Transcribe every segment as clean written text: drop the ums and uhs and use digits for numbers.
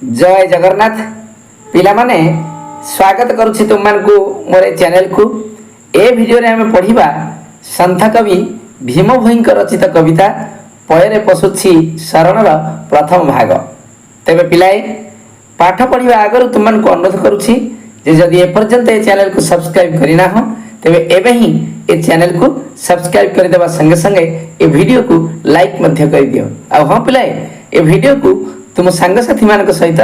जय जगन्नाथ पिला माने स्वागत करुछि तुम मानकु मोर चैनल को। ए वीडियो रे हमें पढ़िबा संत कवि भीम भोईंकर रचित कविता पयरे पशुछि शरणर प्रथम भाग। तेबे पिलाए पाठ पढ़िबा आगर तुम मानकु अनुरोध करुछि जे जदि ए पर्यंत ए चैनल को सब्सक्राइब करिना हो तेबे एबे ही ए चैनल को सब्सक्राइब कर देबा संगे संगे ए वीडियो को लाइक मध्य कर दियो। आ हां पिलाए ए वीडियो को तुम सांग साथी मान सहित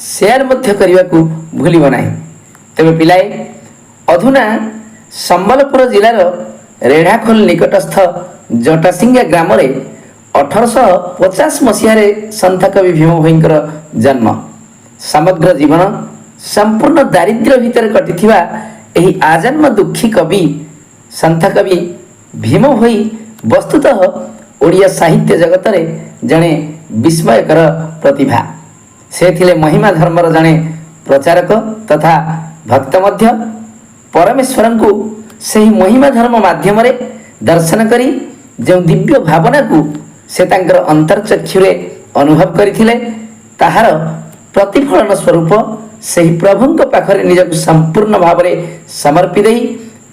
शेयर मध्य करने को भूलिब ना। तेरे पिलाए अधुना संबलपुर जिलार रेढ़ाखोल निकटस्थ जटासिंगा ग्राम 1850 मसीह संत कवि भीम भोईंकर जन्म। समग्र जीवन संपूर्ण दारिद्र्य भितर कटिथिबा एही आजन्म दुखी कवि संत कवि भीम भोई वस्तुतः ओडिया साहित्य जगत रे जणे विस्मयकर प्रतिभा। से थिले महिमा धर्मर जणे प्रचारक तथा भक्त मध्य। परमेश्वर को सही महिमा धर्म माध्यम रे दर्शन करी जो दिव्य भावना को से तांकर अंतर्चक्षुरे अनुभव करिथिले ताहार प्रतिफलन स्वरूप सही प्रभुंक पाखरे निजक संपूर्ण भाव में समर्पि देई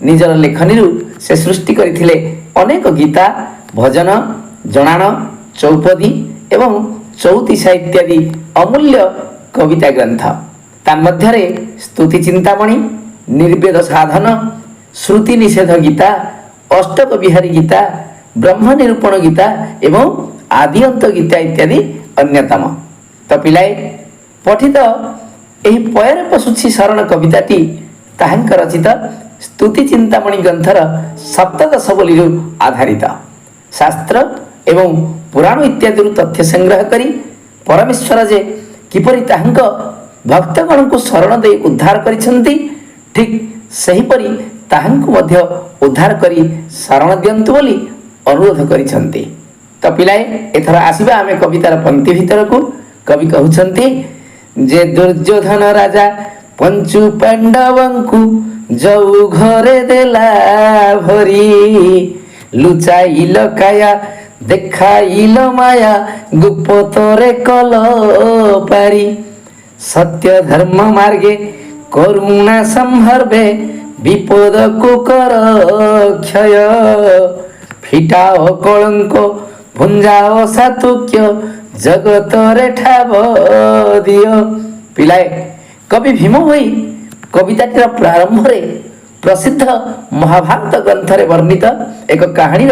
निजर लेखनी से सृष्टि करिथिले अनेक गीता भजन जणाण चौपदी एवं चौतीसा इत्यादि अमूल्य कविता ग्रंथ। तन्मध्यरे स्तुति चिंतामणि निर्वेद साधन श्रुति निषेध गीता अष्टक बिहारी गीता ब्रह्म निरूपण गीता एवं आदि अंत गीता इत्यादि अन्यतम। तो पिलाए पठित एही पयरे पशुछि शरण कविताटी ताहांक रचित स्तुति चिंतामणि ग्रंथर सप्तदश बोलीरु आधारित। शास्त्र एवं पुराण इत्यादि तथ्य संग्रह करी परमेश्वर जे किपरि ताहांक भक्तगण को शरण दे उद्धार करिसंती ठीक सेहीपरि ताहांकु मध्य उद्धार करी शरण दियंतु बोली अनुरोध करिसंती। तो पिलाए एथर आसीबा आमे कवितार पंक्ति भितर को। कवि कहउछंती जे दुर्योधन राजा पंचु पांडवंकु जौ घरे देला भरी लुचाइल काया देखाइल माया गुप्तरे कल पारी सत्य धर्म मार्गे करुणा संभर्वे विपद को कर क्षय फिटाओ कलंक भुंजाओ सातुक्य जगतरे ठाव दियो। पिलाए कवि भीम भोई कविताटीर प्रारंभ रे प्रसिद्ध महाभारत ग्रंथरे वर्णित एक कहानी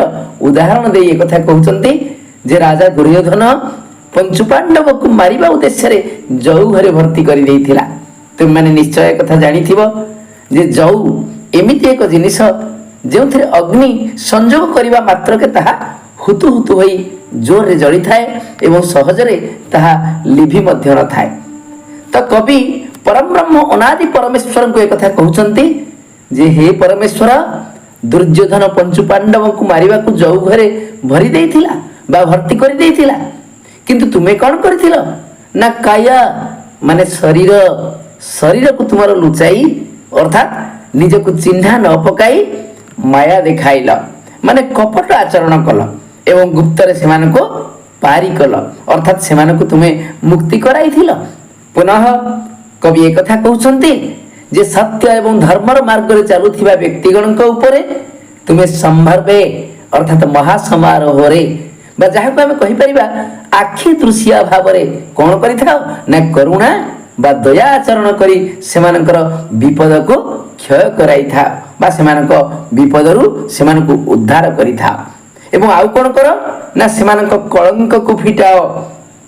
उदाहरण दे एक कथा कहउचंती जे राजा दुर्योधन पंचुपांडव को मारिबा उद्देश्य रे जौ घरे भर्ती करि देइथिला। तुम माने निश्चय कथा जानिथिबो जे जौ एमिति एक जिनिस जेउथिरे अग्नि संयोग करिबा मात्र के ताहा हुतु हुतु होई जोर रे जळि थाए एवं सहज रे ताहा लिभि मध्य न थाए। तो कवि परम ब्रह्म अनादि परमेश्वर को एक कथा कहउचंती जे हे परमेश्वर दुर्योधन पंचु पांडव को मारिबा को जौ घरे भरी देइथिला बा भर्ती करि देइथिला किंतु तुमे कोन करथिलो ना काया माने शरीर को तुमार लुचाई अर्थात निज को चिन्हा न पकाई माया देखाइल माने कपट आचरण कल एवं गुप्तरे सेमान को पारी कल अर्थात सेमान को तुमे मुक्ति कराइथिलो। पुनः कवि एक कथा कहउछंती जे सत्य एवं धर्मर मार्ग रे चलुथिबा व्यक्तिगण को ऊपरे तुमे संभर्वे अर्थात महासमारोह रे बा जहा को हम कहि परिबा आखि दृश्य भाव रे कोन करिथाओ ना करुणा बा दया आचरण करी सेमानकर विपद को क्षय कराई था बा सेमानक विपदरु सेमानकु उद्धार करि था एवं आउ कोन करो ना सेमानक कलंक को फिटाओ।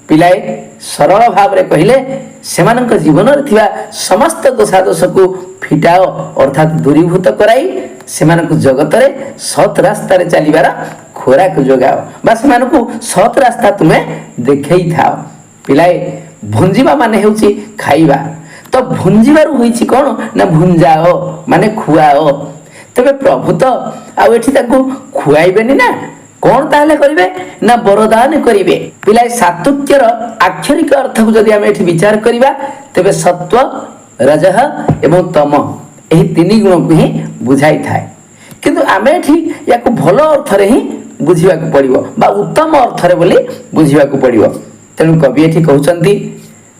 पिलाए सरल भाव रे कहिले सेमानक जीवन रे थिबा समस्त दोषादोष को फिटाओ अर्थात दूरीभूत कराई सेमानक जगत रे सत रास्ता रे चलीबार खोराक जोगाओ बा सेमानकु सत रास्ता तुमे देखै थाओ। पिलाए भुंजीबा माने हेउची खाइबा। तो भुंजीबारु होईची कोन ना भुंजाओ माने खुआओ। तबे प्रभु तो आ एठी ताकू खुआइबेनी ना कौन ताहले करिवे ना वरदान करिवे। पिलाए सातुक्यर आक्षरिक अर्थ को जदि हम एठी विचार करिबा तबे सत्व रजः एवं तम एही तीन गुण को ही बुझाई थाए किंतु आमे एठी याको भलो अर्थ रे ही बुझिबा को पड़िबो बा उत्तम अर्थ रे बोली बुझिबा को पड़िबो। तेणु कवि एठी कहउचंती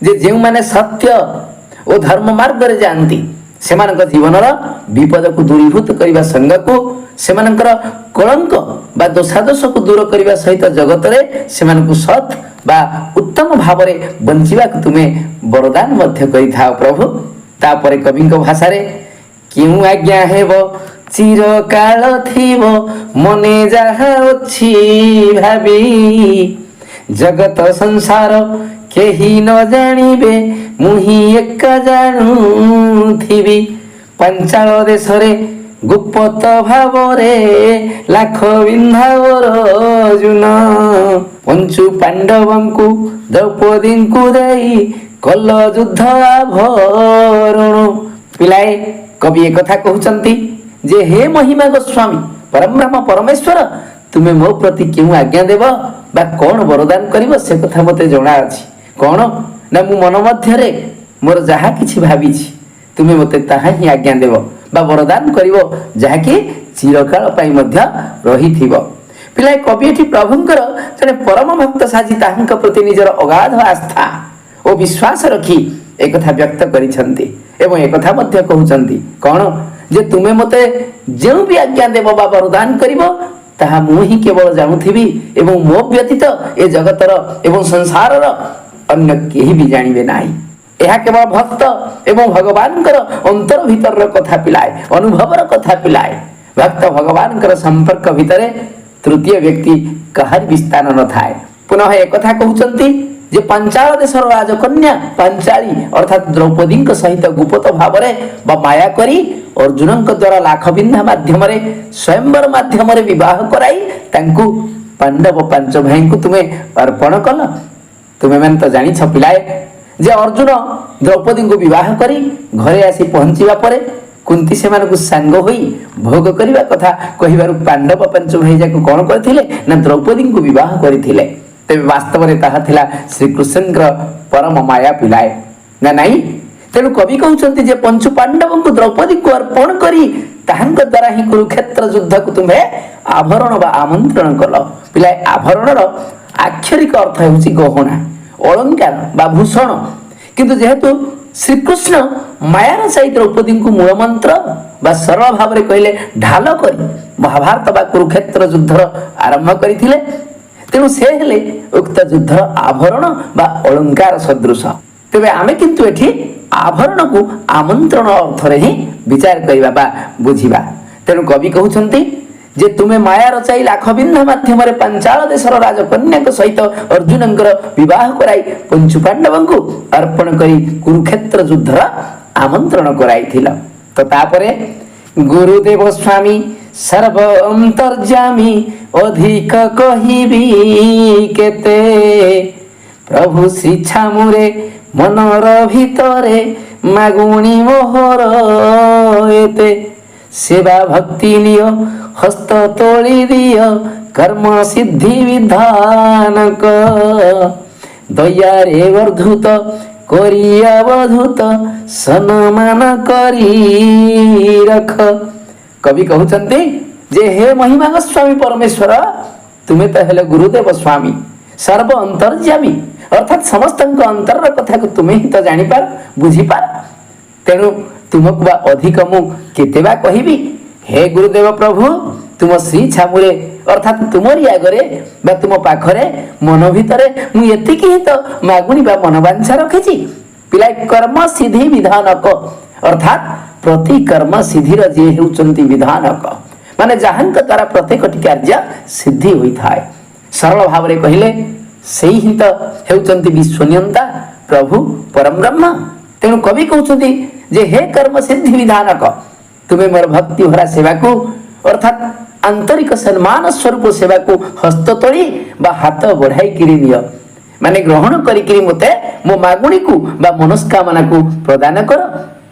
ଯେ ଯେଉଁମାନେ ସତ୍ୟ ଓ ଧର୍ମ ମାର୍ଗରେ ଯାଆନ୍ତି ସେମାନଙ୍କ ଜୀବନର ବିପଦକୁ ଦୂରୀଭୂତ କରିବା ସାଙ୍ଗକୁ ସେମାନଙ୍କର କଳଙ୍କ ବା ଦୋଷାଦୋଷକୁ ଦୂର କରିବା ସହିତ ଜଗତରେ ସେମାନଙ୍କୁ ସତ୍ ବା ଉତ୍ତମ ଭାବରେ ବଞ୍ଚିବାକୁ ତୁମେ ବରଦାନ ମଧ୍ୟ କରିଥାଅ ପ୍ରଭୁ। ତାପରେ କବିଙ୍କ ଭାଷାରେ କେଉଁ ଆଜ୍ଞା ହେବ ଚିରକାଳ ଥିବ ମନେ ଯାହା ଅଛି ଭାବି ଜଗତ ସଂସାର କେହି ନ ଜାଣିବେ ମୁଁ ହିଁ ଏକା ଜାଣୁଥିବି ପାଞ୍ଚାଳ ଦେଶରେ ଗୁପ୍ତ ଭାବରେ ଲାଖ ବିନ୍ଧାବର ଅର୍ଜୁନ ପଞ୍ଚୁ ପାଣ୍ଡବଙ୍କୁ ଦ୍ରୌପଦୀଙ୍କୁ ଦେଇ କଲ ଯୁଦ୍ଧ ଆଭରଣ। ପିଲାଏ କବି ଏକଥା କହୁଛନ୍ତି ଯେ ହେ ମହିମା ଗୋସ୍ୱାମୀ ପରବ୍ରହ୍ମ ପରମେଶ୍ୱର ତୁମେ ମୋ ପ୍ରତି କେଉଁ ଆଜ୍ଞା ଦେବ ବା କଣ ବରଦାନ କରିବ ସେ କଥା ମୋତେ ଜଣାଅଛି। କଣ ନା ମୁଁ ମନ ମଧ୍ୟରେ ମୋର ଯାହା କିଛି ଭାବିଛି ତୁମେ ମୋତେ ତାହା ହିଁ ଆଜ୍ଞା ଦେବ ବା ବରଦାନ କରିବ ଯାହାକି ଚିରକାଳ ପାଇଁ ମଧ୍ୟ ରହିଥିବ। ପିଲାଏ କବି ଏଠି ପ୍ରଭୁଙ୍କର ଜଣେ ପରମ ଭକ୍ତ ସାଜି ତାହାଙ୍କ ପ୍ରତି ନିଜର ଅଗାଧ ଆସ୍ଥା ଓ ବିଶ୍ୱାସ ରଖି ଏକଥା ବ୍ୟକ୍ତ କରିଛନ୍ତି ଏବଂ ଏକଥା ମଧ୍ୟ କହୁଛନ୍ତି କଣ ଯେ ତୁମେ ମୋତେ ଯେଉଁ ବି ଆଜ୍ଞା ଦେବ ବା ବରଦାନ କରିବ ତାହା ମୁଁ ହିଁ କେବଳ ଜାଣୁଥିବି ଏବଂ ମୋ ବ୍ୟତୀତ ଏ ଜଗତର ଏବଂ ସଂସାରର ଅନ୍ୟ କେହି ବି ଜାଣିବେ ନାହିଁ। ଏହା କେବଳ ଭକ୍ତ ଏବଂ ଭଗବାନଙ୍କର ଅନ୍ତର ଭିତରର କଥା ପିଲାଏ, ଅନୁଭବର କଥା ପିଲାଏ। ଭକ୍ତ ଭଗବାନଙ୍କର ସମ୍ପର୍କ ଭିତରେ ତୃତୀୟ ବ୍ୟକ୍ତି କାହାରି ବି ସ୍ଥାନ ନଥାଏ। ପୁନଃ ଏକଥା କହୁଛନ୍ତି ଯେ ପାଞ୍ଚାଳ ଦେଶର ରାଜକନ୍ୟା ପାଞ୍ଚାଳି ଅର୍ଥାତ୍ ଦ୍ରୌପଦୀଙ୍କ ସହିତ ଗୁପ୍ତ ଭାବରେ ବା ମାୟା କରି ଅର୍ଜୁନଙ୍କ ଦ୍ୱାରା ଲାଖ ବିନ୍ଧା ମାଧ୍ୟମରେ ସ୍ୱୟଂବର ମାଧ୍ୟମରେ ବିବାହ କରାଇ ତାଙ୍କୁ ପାଣ୍ଡବ ପାଞ୍ଚ ଭାଇଙ୍କୁ ତୁମେ ଅର୍ପଣ କଲ। ତୁମେମାନେ ତ ଜାଣିଛ ପିଲାଏ ଯେ ଅର୍ଜୁନ ଦ୍ରୌପଦୀଙ୍କୁ ବିବାହ କରି ଘରେ ଆସି ପହଞ୍ଚିବା ପରେ କୁନ୍ତି ସେମାନଙ୍କୁ ସାଙ୍ଗ ହୋଇ ଭୋଗ କରିବା କଥା କହିବାରୁ ପାଣ୍ଡବ ପାଞ୍ଚ ଭାଇ ଯାକ କଣ କରିଥିଲେ ନା ଦ୍ରୌପଦୀଙ୍କୁ ବିବାହ କରିଥିଲେ। ତେବେ ବାସ୍ତବରେ ତାହା ଥିଲା ଶ୍ରୀକୃଷ୍ଣଙ୍କର ପରମ ମାୟା ପିଲାଏ ନା ନାଇଁ। ତେଣୁ କବି କହୁଛନ୍ତି ଯେ ପଞ୍ଚୁ ପାଣ୍ଡବଙ୍କୁ ଦ୍ରୌପଦୀଙ୍କୁ ଅର୍ପଣ କରି ତାହାଙ୍କ ଦ୍ୱାରା ହିଁ କୁରୁକ୍ଷେତ୍ର ଯୁଦ୍ଧକୁ ତୁମେ ଆଭରଣ ବା ଆମନ୍ତ୍ରଣ କଲ। ପିଲାଏ ଆଭରଣର ଆକ୍ଷରିକ ଅର୍ଥ ହେଉଛି ଗହଣା, ଅଳଙ୍କାର ବା ଭୂଷଣ। କିନ୍ତୁ ଯେହେତୁ ଶ୍ରୀକୃଷ୍ଣ ମାୟାର ସାଇ ଦ୍ରୌପଦୀଙ୍କୁ ମୂଳ ମନ୍ତ୍ର ବା ସରଳ ଭାବରେ କହିଲେ ଢାଲ କରି ମହାଭାରତ ବା କୁରୁକ୍ଷେତ୍ର ଯୁଦ୍ଧର ଆରମ୍ଭ କରିଥିଲେ, ତେଣୁ ସେ ହେଲେ ଉକ୍ତ ଯୁଦ୍ଧର ଆଭରଣ ବା ଅଳଙ୍କାର ସଦୃଶ। ତେବେ ଆମେ କିନ୍ତୁ ଏଠି ଆଭରଣକୁ ଆମନ୍ତ୍ରଣ ଅର୍ଥରେ ହିଁ ବିଚାର କରିବା ବା ବୁଝିବା। ତେଣୁ କବି କହୁଛନ୍ତି ଯେ ତୁମେ ମାୟା ରଚାଇ ଲାଖ ବିନ୍ଧା ମାଧ୍ୟମରେ ପାଞ୍ଚାଳ ଦେଶର ରାଜକନ୍ୟାଙ୍କ ସହିତ ଅର୍ଜୁନଙ୍କର ବିବାହ କରାଇ ପଞ୍ଚୁ ପାଣ୍ଡବଙ୍କୁ ଅର୍ପଣ କରି କୁରୁକ୍ଷେତ୍ର ଯୁଦ୍ଧର ଆମନ୍ତ୍ରଣ କରାଇଥିଲ। ତ ତାପରେ ଗୁରୁଦେବ ସ୍ୱାମୀ ସର୍ବ ଅନ୍ତର୍ଯାମୀ ଅଧିକ କହିବି କେତେ ପ୍ରଭୁ ଶ୍ରୀ ଛାମୁରେ ମନର ଭିତରେ ମାଗୁଣି ମୋହର ଏତେ ସେବା ଭକ୍ତି ନିଅ ହସ୍ତ ତୋଳି ଦିଅ କର୍ମ ସିଦ୍ଧି ବିଧାନକ ଦୟାରେ ବର୍ଦ୍ଧୁତ କରି ଅବଧୂତ ସମ୍ମାନ କରି ରଖ। କବି କହୁଛନ୍ତି ଯେ ହେ ମହିମା ଗୋସ୍ୱାମୀ ପରମେଶ୍ୱର ତୁମେ ତ ହେଲେ ଗୁରୁଦେବ ସ୍ୱାମୀ ସର୍ବ ଅନ୍ତର୍ଯାମୀ ଅର୍ଥାତ୍ ସମସ୍ତଙ୍କ ଅନ୍ତରର କଥାକୁ ତୁମେ ହିଁ ତ ଜାଣିପାର ବୁଝିପାର। ତେଣୁ ତୁମକୁ ବା ଅଧିକ ମୁଁ କେତେ ବା କହିବି। ହେ ଗୁରୁଦେବ ପ୍ରଭୁ ତୁମ ଶ୍ରୀ ଛାମୁରେ ଅର୍ଥାତ୍ ତୁମରି ଆଗରେ ବା ତୁମ ପାଖରେ ମନ ଭିତରେ ମୁଁ ଏତିକି ହିଁ ତ ମାଗୁଣି ବା ମନବାଞ୍ଛା ରଖିଛି। ପିଲାଏ କର୍ମ ସିଦ୍ଧି ବିଧାନକ ଅର୍ଥାତ୍ ପ୍ରତି କର୍ମ ସିଦ୍ଧିର ଯିଏ ହେଉଛନ୍ତି ବିଧାନକ, ମାନେ ଯାହାଙ୍କ ଦ୍ୱାରା ପ୍ରତ୍ୟେକଟି କାର୍ଯ୍ୟ ସିଦ୍ଧି ହୋଇଥାଏ। ସରଳ ଭାବରେ କହିଲେ ସେଇ ହିଁ ତ ହେଉଛନ୍ତି ବିଶ୍ୱନିୟନ୍ତା ପ୍ରଭୁ ପରମବ୍ରହ୍ମ। ତେଣୁ କବି କହୁଛନ୍ତି ଯେ ହେ କର୍ମ ସିଦ୍ଧି ବିଧାନକ ତୁମେ ମୋର ଭକ୍ତି ଭରା ସେବାକୁ ଅର୍ଥାତ୍ ଆନ୍ତରିକ ସମ୍ମାନ ସ୍ୱରୂପ ସେବାକୁ ହସ୍ତ ତୋଳି ବା ହାତ ବଢ଼ାଇକିରି ନିଅ, ମାନେ ଗ୍ରହଣ କରିକିରି ମୋତେ ମୋ ମାଗୁଣିକୁ ବା ମନସ୍କାମନାକୁ ପ୍ରଦାନ କର।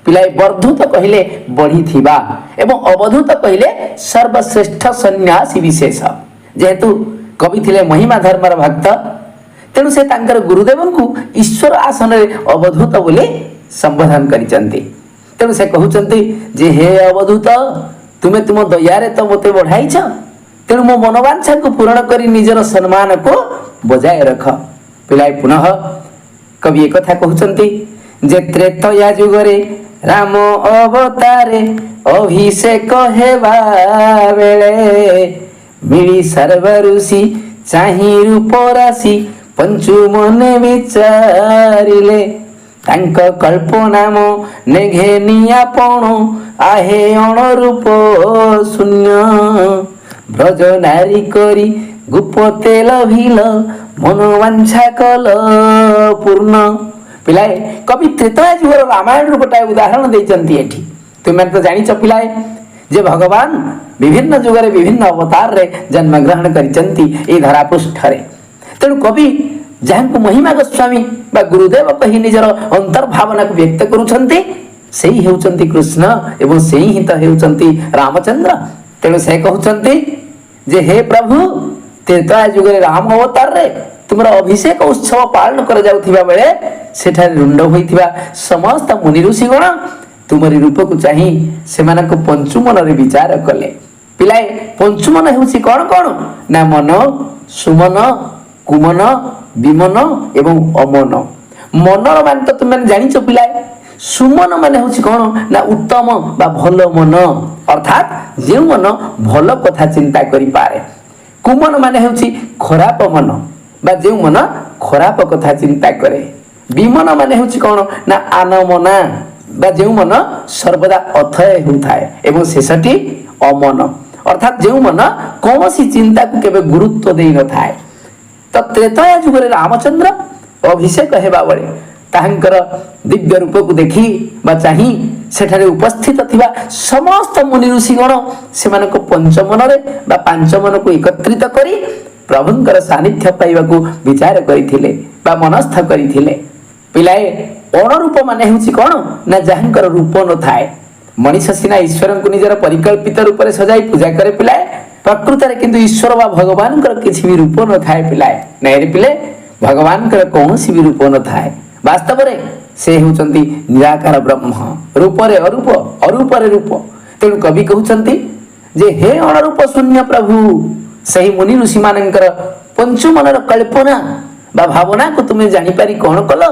ପିଲାଏ ବର୍ଦ୍ଧୁତ କହିଲେ ବଢ଼ିଥିବା ଏବଂ ଅବଧୂତ କହିଲେ ସର୍ବଶ୍ରେଷ୍ଠ ସନ୍ନ୍ୟାସୀ ବିଶେଷ। ଯେହେତୁ କବି ଥିଲେ ମହିମା ଧର୍ମର ଭକ୍ତ, ତେଣୁ ସେ ତାଙ୍କର ଗୁରୁଦେବଙ୍କୁ ଈଶ୍ୱର ଆସନରେ ଅବଧୂତ ବୋଲି ସମ୍ବୋଧନ କରିଛନ୍ତି। ତେଣୁ ସେ କହୁଛନ୍ତି ଯେ ହେ ଅବଧୂତ ତୁମେ ତୁମ ଦୟାରେ ତ ମୋତେ ବଢ଼ାଇଛ, ତେଣୁ ମୋ ମନବାଞ୍ଛାକୁ ପୂରଣ କରି ନିଜର ସମ୍ମାନକୁ ବଜାୟ ରଖ। ପିଲାଏ ପୁନଃ कवि एक कथा कहउछंती जे त्रेतया युगरे राम अवतारे अभिषेक हेबा बेले मिली सर्वऋषि चाहि रूप राशि पंचु मने विचारिले तांक कल्प नाम नेघे नियापण आहे अणरूप शून्य ब्रज नारी करी गुप्ते लभिल मनोवांछा कल पूर्ण पिलाए कवि त्रेतया युगर रामायण रू गोटाए उदाहरण देइचंती एठी तुमे तो जानिଛ पिलाए जे भगवान विभिन्न युगरे विभिन्न अवतार रे जन्म ग्रहण करिचंती ए धरा पृष्ठ रे तेणु कवि जहाँ महिमा गोस्वामी बा गुरुदेव कही निजर अंतर्भावना को व्यक्त करुछंती सेही हेउचंती कृष्ण एवं सेही ही तो हेउचंती रामचंद्र तेणु से कहउचंती जे हे प्रभु त्रेता युगरे राम अवतार रे तुमर अभिषेक उत्सव पालन कर जाउथिबा बेले सेठारे रुंड होइथिबा समस्त मुनि ऋषिगण तुमरी रूप को चाहि सेमान को पंचुमन रे विचार कले पिलाए पंचुमन हेउची कोन कोन ना मन सुमन कुमन विमन एवं अमन मनर मान तो तुम जानिଛ पिलाए सुमन माने होछि कोन ना उत्तम बा भलो मन अर्थात जे मन भलो कथा चिंता करि पारे कुमन माने होछि खराब मन बा जे मन खराब कथा चिंता करे विमन माने होछि कोन ना आनमना बा जे मन सर्वदा अथय होथाय एवं शेषटी अमन अर्थात जे मन कोनोसी चिंता को केबे गुरुत्व देइ न थाए तो त्रेतया युगरे रामचंद्र अभिषेक हेबा बेले ताहंकर दिव्य रूप को देखी बा चाही सेठारे उपस्थित थिबा समस्त मुनि ऋषिगण सेमान को पंचमन रे बा पांचमन को एकत्रित करी प्रभुंकर सानिध्य पाइबा को विचार करिथिले बा मनस्थ करिथिले पिलाए अणरूप माने होछि कोन ना जाहंकर रूप न थाए मनीष सिना ईश्वर को निजर परिकल्पित रूप रे सजाई पूजा करे पिलाए प्रकृत रे किंतु ईश्वर बा भगवान कर किछि भी रूप न थाए पिलाए नै रे पिले भगवान कर कोनोसी भी रूप न थाए वास्तव रे से होचंती निराकार ब्रह्म रूप रे अरूप अरूप रे रूप तेणु कवि कहउचंती जे हे अणरूप शून्य प्रभु सही मुनि ऋषि मानकर पंचमनर कल्पना बा भावना को तुमे जानि पारी कोन कल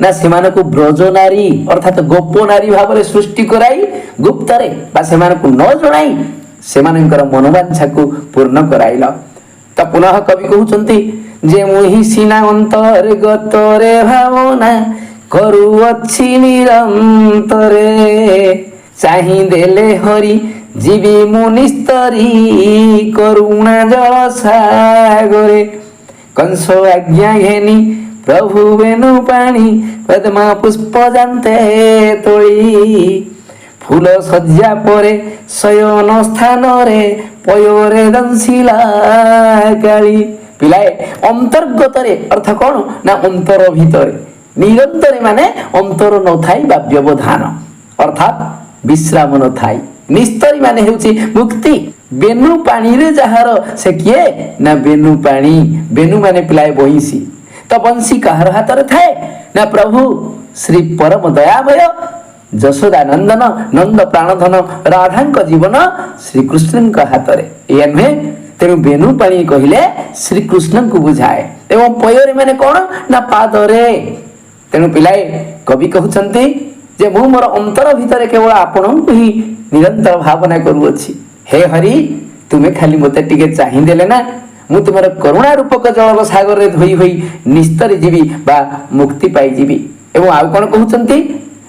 ना सेमान को ब्रज नारी अर्थात गोप नारी भाव रे सृष्टि कराई गुप्त रे बा सेमान को न जणाई सेमानकर मनोवांछा को पूर्ण कराइल तो पुनः कवि कहउचंती जे मोहि सिना अंतर गतरे भावना करूअछि निरंतरे चाहि देले हरि जीवी मुनिस्तरी करुणा जल सागरे कंस आज्ञा घेनी प्रभु वेणु पाणी पद्मा पुष्प जानते तोली फूल सज्जा परे शयन स्थान रे पयोरे दंशिला काली पिलाए अंतर्गत रे अर्थ कोन ना अंतर भीतर निरंतर माने अंतर न थाई बा व्यवधान अर्थात विश्राम न थाई निस्तरी माने हेउची मुक्ति बेनु पानी रे जहार से किए ना बेनु पानी बेनु माने पिलाए बहिसी तो बंसी कहर हाथ रे थाए ना प्रभु श्री परम दयामय जशोदा नंदन नंद प्राणधन राधांक जीवन श्री कृष्ण का हाथ रे ए नुहे तेणु बेनु पानी कहले श्री कृष्ण को बुझाए एवं पयोरे माने कोन ना पादरे तेणु पिलाए कवि कहउचंती जे मु मोर अंतर भीतर केवल आपन को ही निरंतर भावना करूअछि हे हरि तुमे खाली मते टिके चाहि देले ना मु तुमर करुणा रूपक जल सागर रे धोई होई निस्तर जीवी बा मुक्ति पाई जीवी एवं आ कोन कहउचंती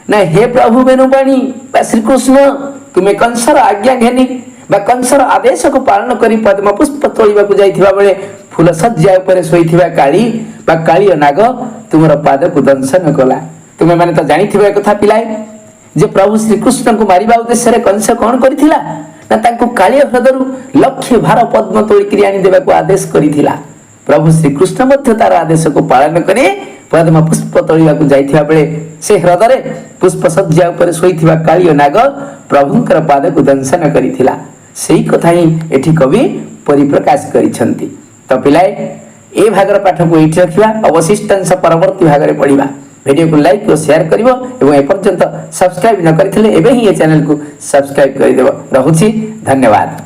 ना हे प्रभु बेनुपाणी बा श्री कृष्ण तुमे कंसर आज्ञा घेनी बा कंसर आदेश को पालन करी पद्म पुष्प तोलिबा को जाइथिबा बेले फूल सज्जा ऊपर सोइथिबा काली बा काली नाग तुमर पाद को दंशन कला तुमे माने तो जानिथिबा कथा पिलाए जे प्रभु श्री कृष्ण को मारिबा उद्देश्य रे कंस कोन करिथिला ना तांको काली हृदयरु लक्ष्य भार पद्म तोली करी आनी देबा को आदेश करिथिला प्रभु श्री कृष्ण मध्य तार आदेश को पालन करी पद्म पुष्प तोलिबा को जाइथिबा बेले से हृदय पुष्प सज्जा ऊपर सोइथिबा काली नाग प्रभुंकर पाद को दंशन करिथिला सेही कथा ही एठी कवि परिप्रकाश करिसंती तो पिलाए ए भागर पाठ को एठी रखिबा अवशिष्ट अंश परवर्ती भागरे पढिबा वीडियो को लाइक और शेयर करिवो एवं ए पर्यंत सब्सक्राइब न करिथिले एबे ही ए चैनल को सब्सक्राइब करि देबो रहुछि धन्यवाद।